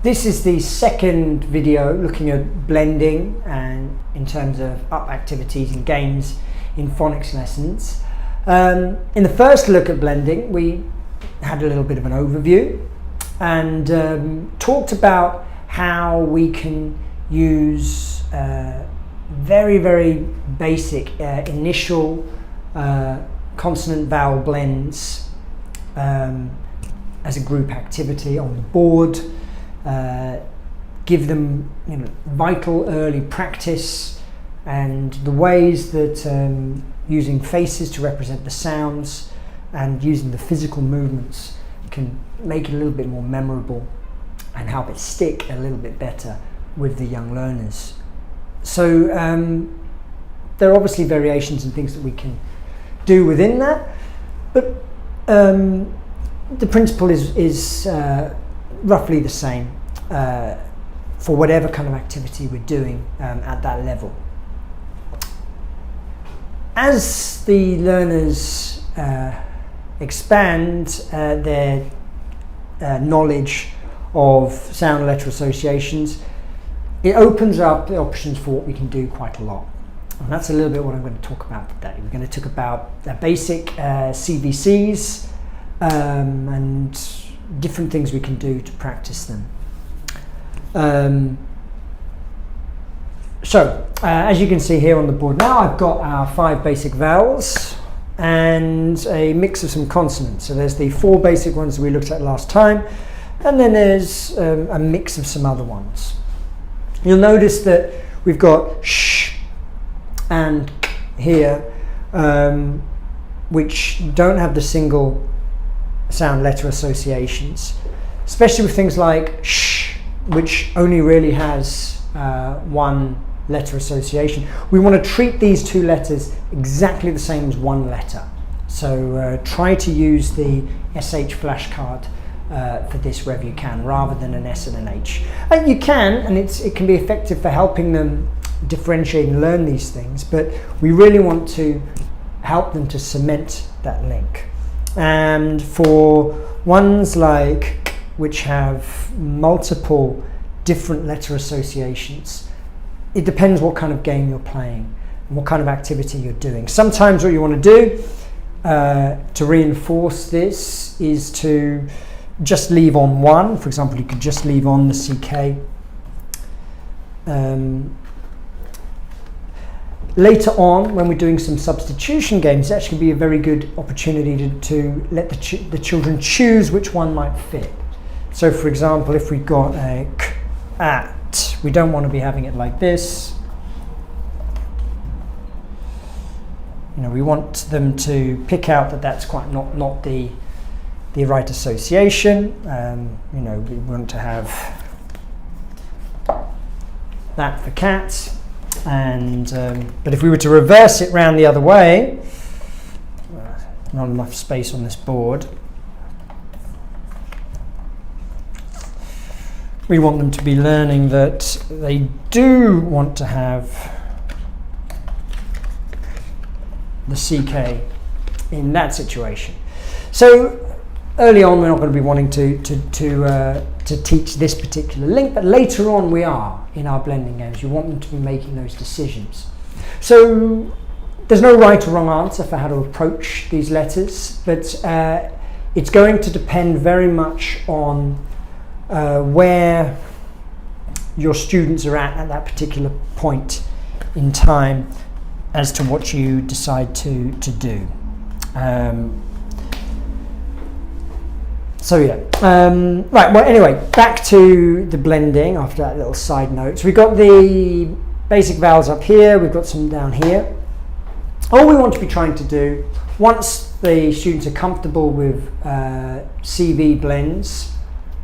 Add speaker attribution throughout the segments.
Speaker 1: This is the second video looking at blending and in terms of up activities and games in phonics lessons. In the first look at blending, we had a little bit of an overview and talked about how we can use very basic initial consonant vowel blends as a group activity on the board. Give them vital early practice, and the ways that using faces to represent the sounds and using the physical movements can make it a little bit more memorable and help it stick a little bit better with the young learners. So there are obviously variations and things that we can do within that, but the principle is roughly the same for whatever kind of activity we're doing at that level. As the learners expand their knowledge of sound and letter associations, it opens up the options for what we can do quite a lot. And that's a little bit what I'm going to talk about today. We're going to talk about basic CVCs and different things we can do to practice them. As you can see here on the board now, I've got our 5 basic vowels and a mix of some consonants. So there's the 4 basic ones that we looked at last time, and then there's a mix of some other ones. You'll notice that we've got sh and k here, which don't have the single sound letter associations, especially with things like sh, which only really has one letter association. We want to treat these 2 letters exactly the same as one letter. So try to use the SH flashcard for this wherever you can, rather than an S and an H. And you can, and it can be effective for helping them differentiate and learn these things, but we really want to help them to cement that link. And for ones like k, which have multiple different letter associations, it depends what kind of game you're playing and what kind of activity you're doing. Sometimes what you want to do to reinforce this is to just leave on one. For example, you could just leave on the CK. Later on, when we're doing some substitution games, it actually be a very good opportunity to let the children choose which one might fit. So for example, if we've got a k, at, we don't want to be having it like this. We want them to pick out that that's quite not the right association. We want to have that for cat. And but if we were to reverse it round the other way, not enough space on this board, we want them to be learning that they do want to have the CK in that situation. So early on, we're not going to be wanting to teach this particular link, but later on we are in our blending games. You want them to be making those decisions. So there's no right or wrong answer for how to approach these letters, but it's going to depend very much on where your students are at that particular point in time as to what you decide to do. Right, well anyway, back to the blending after that little side note. So we've got the basic vowels up here, we've got some down here. All we want to be trying to do, once the students are comfortable with CV blends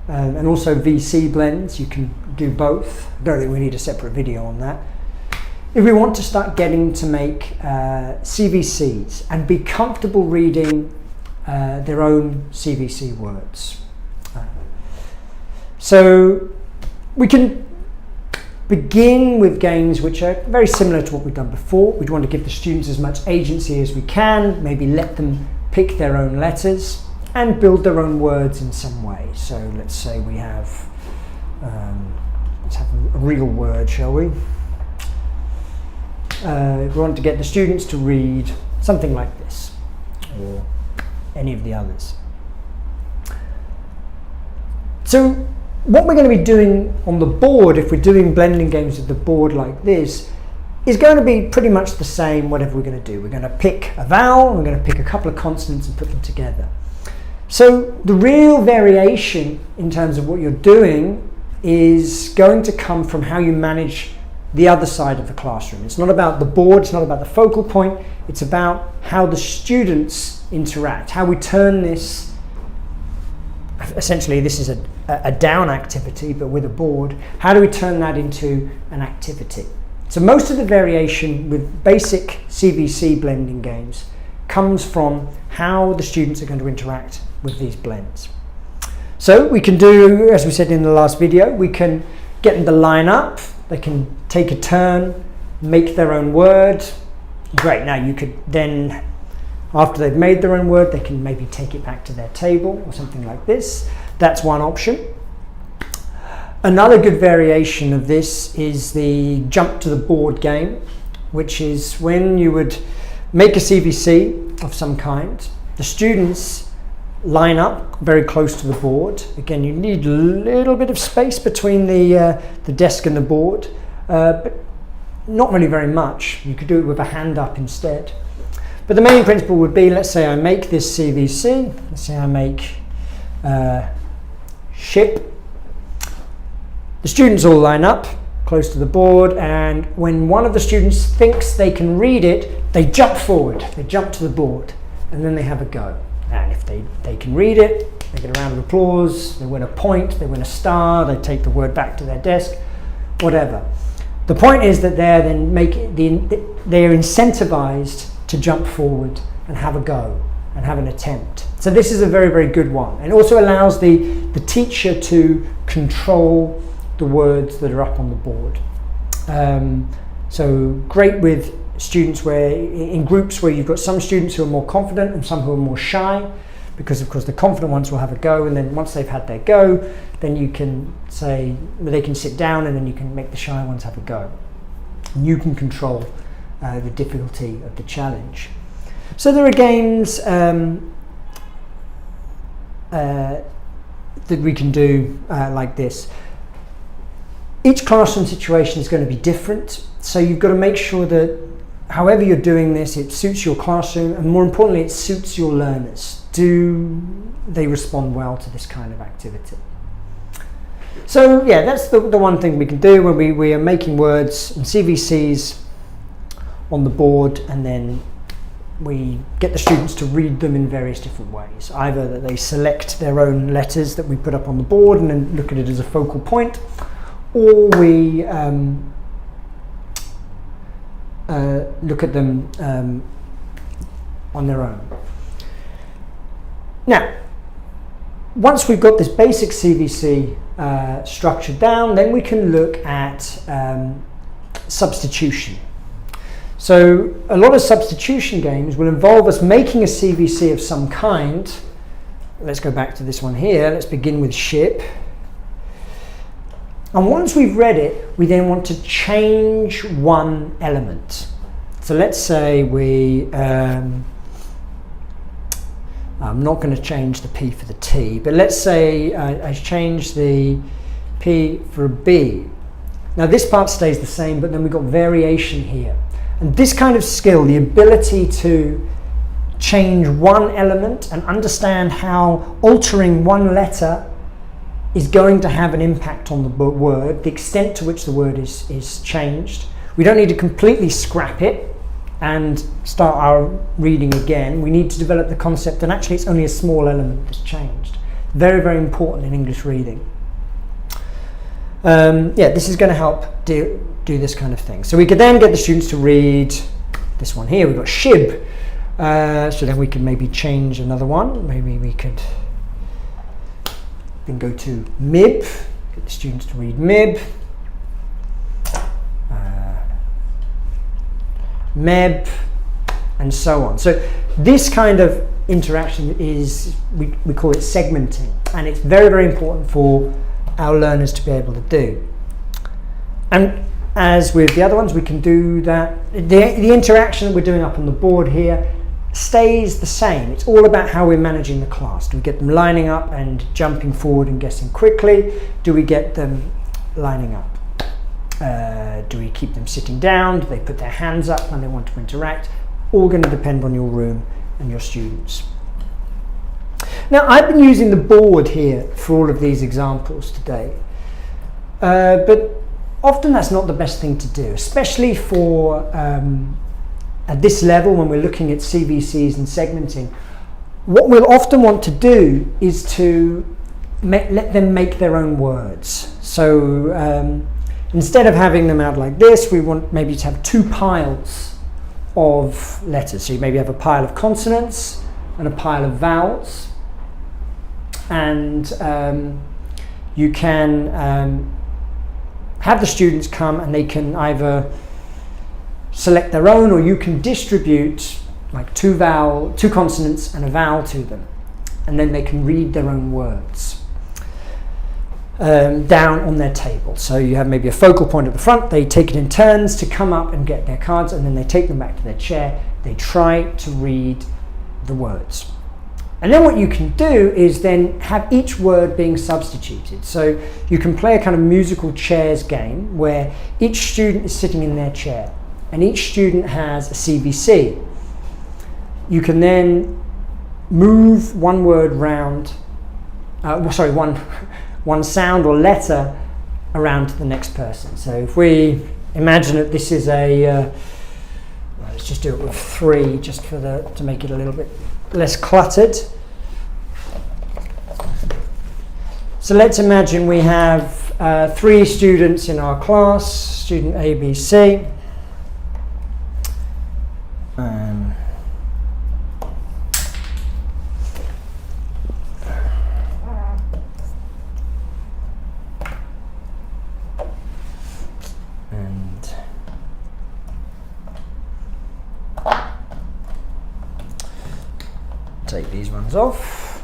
Speaker 1: and also VC blends, you can do both. I don't think we need a separate video on that. If we want to start getting to make CVCs and be comfortable reading their own CVC words. So we can begin with games which are very similar to what we've done before. We'd want to give the students as much agency as we can, maybe let them pick their own letters and build their own words in some way. So let's say we have Let's have a real word, shall we? We want to get the students to read something like this, or any of the others. So what we're going to be doing on the board, if we're doing blending games with the board like this, is going to be pretty much the same whatever we're going to do. We're going to pick a vowel, we're going to pick a couple of consonants and put them together. So the real variation in terms of what you're doing is going to come from how you manage the other side of the classroom. It's not about the board, it's not about the focal point, it's about how the students interact, how we turn this, essentially this is a down activity but with a board, how do we turn that into an activity? So most of the variation with basic CVC blending games comes from how the students are going to interact with these blends. So we can do, as we said in the last video, we can get them to line up, they can take a turn, make their own word. Great, now you could then, after they've made their own word, they can maybe take it back to their table or something like this. That's one option. Another good variation of this is the jump to the board game, which is when you would make a CVC of some kind. The students line up very close to the board. Again, you need a little bit of space between the desk and the board, but not really very much. You could do it with a hand up instead. But the main principle would be, let's say I make this CVC, let's say I make ship. The students all line up close to the board, and when one of the students thinks they can read it, they jump forward, they jump to the board, and then they have a go. And if they can read it, they get a round of applause, they win a point, they win a star, they take the word back to their desk, whatever. The point is that they're then they're incentivized to jump forward and have a go and have an attempt. So this is a very, very good one. And also allows the teacher to control the words that are up on the board. So great with students where, in groups where you've got some students who are more confident and some who are more shy, because of course the confident ones will have a go, and then once they've had their go, then you can say, they can sit down, and then you can make the shy ones have a go. And you can control the difficulty of the challenge. So there are games that we can do like this. Each classroom situation is going to be different, so you've got to make sure that however you're doing this, it suits your classroom, and more importantly, it suits your learners. Do they respond well to this kind of activity? So yeah, that's the one thing we can do when we are making words and CVCs on the board, and then we get the students to read them in various different ways. Either that they select their own letters that we put up on the board and then look at it as a focal point, or we look at them on their own. Now, once we've got this basic CVC structured down, then we can look at substitution. So a lot of substitution games will involve us making a CVC of some kind. Let's go back to this one here. Let's begin with ship. And once we've read it, we then want to change one element. So let's say I'm not going to change the P for the T, but let's say I change the P for a B. Now this part stays the same, but then we've got variation here. And this kind of skill, the ability to change one element and understand how altering one letter is going to have an impact on the word, the extent to which the word is changed. We don't need to completely scrap it and start our reading again. We need to develop the concept that actually it's only a small element that's changed. Very, very important in English reading. Yeah, this is going to help do this kind of thing. So we could then get the students to read this one here. We've got shib. So then we could maybe change another one. Maybe we could then go to mib, get the students to read mib, meb, and so on. So this kind of interaction is, we call it segmenting, and it's very, very important for our learners to be able to do. And as with the other ones, we can do that. The interaction that we're doing up on the board here stays the same. It's all about how we're managing the class. Do we get them lining up and jumping forward and guessing quickly? Do we get them lining up? Do we keep them sitting down? Do they put their hands up when they want to interact? All going to depend on your room and your students. Now, I've been using the board here for all of these examples today, but often that's not the best thing to do, especially for at this level when we're looking at CVCs and segmenting. What we'll often want to do is to let them make their own words. So instead of having them out like this, we want maybe to have two piles of letters. So you maybe have a pile of consonants and a pile of vowels. And you can have the students come and they can either select their own, or you can distribute like two consonants and a vowel to them, and then they can read their own words down on their table. So you have maybe a focal point at the front, they take it in turns to come up and get their cards, and then they take them back to their chair, they try to read the words. And then what you can do is then have each word being substituted. So you can play a kind of musical chairs game where each student is sitting in their chair and each student has a CVC. You can then move one word round, one sound or letter around to the next person. So if we imagine that this is let's just do it with 3 just to make it a little bit less cluttered. So let's imagine we have 3 students in our class, student A, B, C. Take these ones off.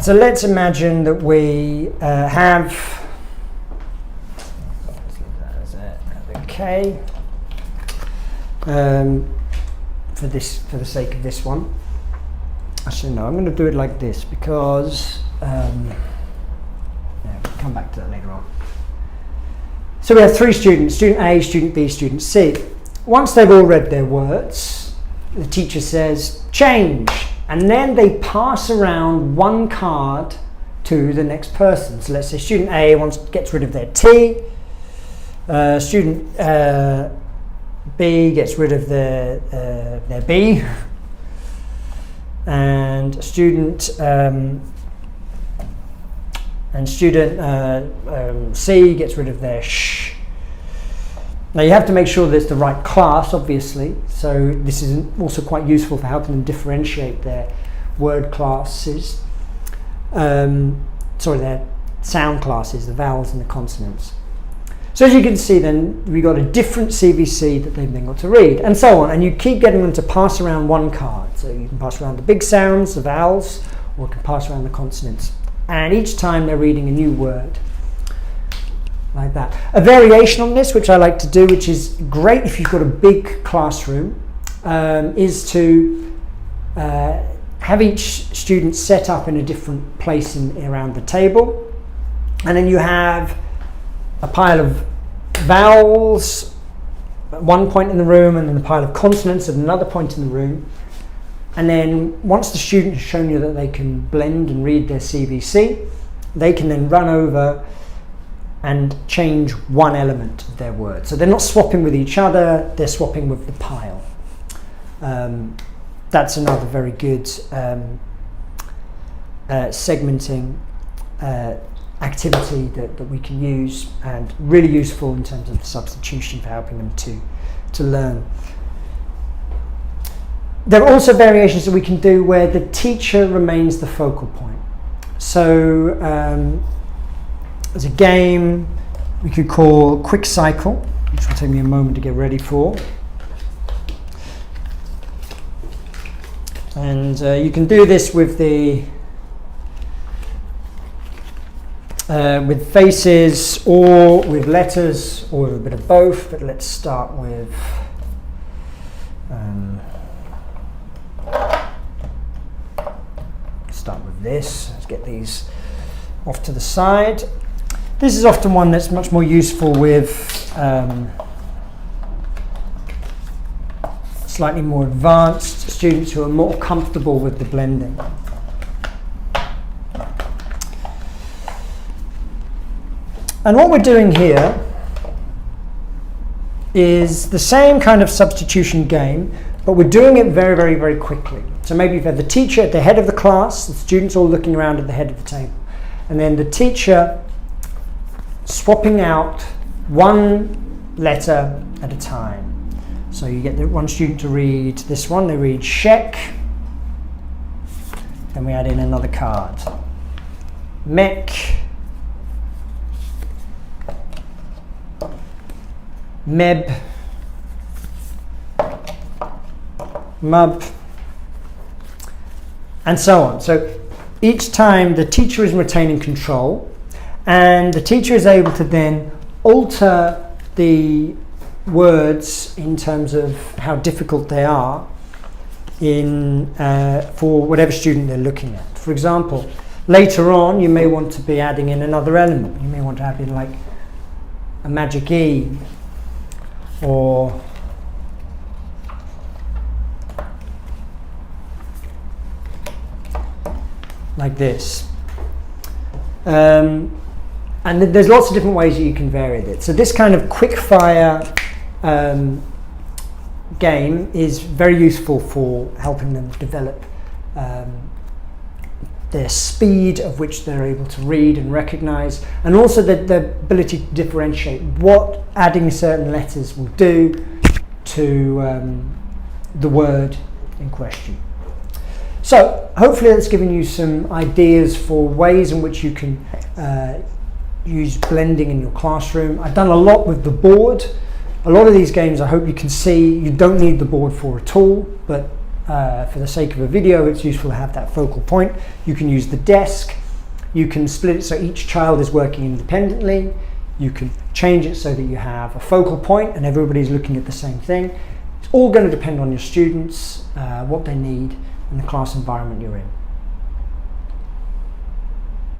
Speaker 1: So let's imagine that we have, let's leave that as a K for the sake of this one. Actually no, I'm going to do it like this because we'll come back to that later on. So we have 3 students, student A, student B, student C. Once they've all read their words, the teacher says, change. And then they pass around one card to the next person. So let's say student A gets rid of their T, student B gets rid of their B, and student C gets rid of their sh. Now you have to make sure that it's the right class, obviously, so this is also quite useful for helping them differentiate their word classes, their sound classes, the vowels and the consonants. So as you can see then, we got a different CVC that they've then got to read, and so on, and you keep getting them to pass around one card. So you can pass around the big sounds, the vowels, or you can pass around the consonants. And each time they're reading a new word, like that. A variation on this, which I like to do, which is great if you've got a big classroom, is to have each student set up in a different place around the table. And then you have a pile of vowels at one point in the room, and then a pile of consonants at another point in the room. And then once the student has shown you that they can blend and read their CVC, they can then run over and change one element of their word. So they're not swapping with each other, they're swapping with the pile. That's another very good segmenting activity that we can use, and really useful in terms of substitution for helping them to learn. There are also variations that we can do where the teacher remains the focal point. So as a game we could call Quick Cycle, which will take me a moment to get ready for. And you can do this with the with faces or with letters or with a bit of both, but let's start with this. Let's get these off to the side. This is often one that's much more useful with slightly more advanced students who are more comfortable with the blending. And what we're doing here is the same kind of substitution game, but we're doing it very, very, very quickly. So maybe you've had the teacher at the head of the class, the students all looking around at the head of the table, and then the teacher swapping out one letter at a time. So you get the one student to read this one, they read Shek, then we add in another card. Mek, Meb, Mub, and so on. So each time the teacher is retaining control, and the teacher is able to then alter the words in terms of how difficult they are for whatever student they're looking at. For example, later on you may want to be adding in another element. You may want to add in like a magic E, or like this. And there's lots of different ways that you can vary it. So this kind of quick fire game is very useful for helping them develop their speed of which they're able to read and recognize, and also the ability to differentiate what adding certain letters will do to the word in question. So hopefully that's given you some ideas for ways in which you can use blending in your classroom. I've done a lot with the board. A lot of these games, I hope you can see, you don't need the board for at all, but for the sake of a video, it's useful to have that focal point. You can use the desk. You can split it so each child is working independently. You can change it so that you have a focal point and everybody's looking at the same thing. It's all going to depend on your students, what they need, and the class environment you're in.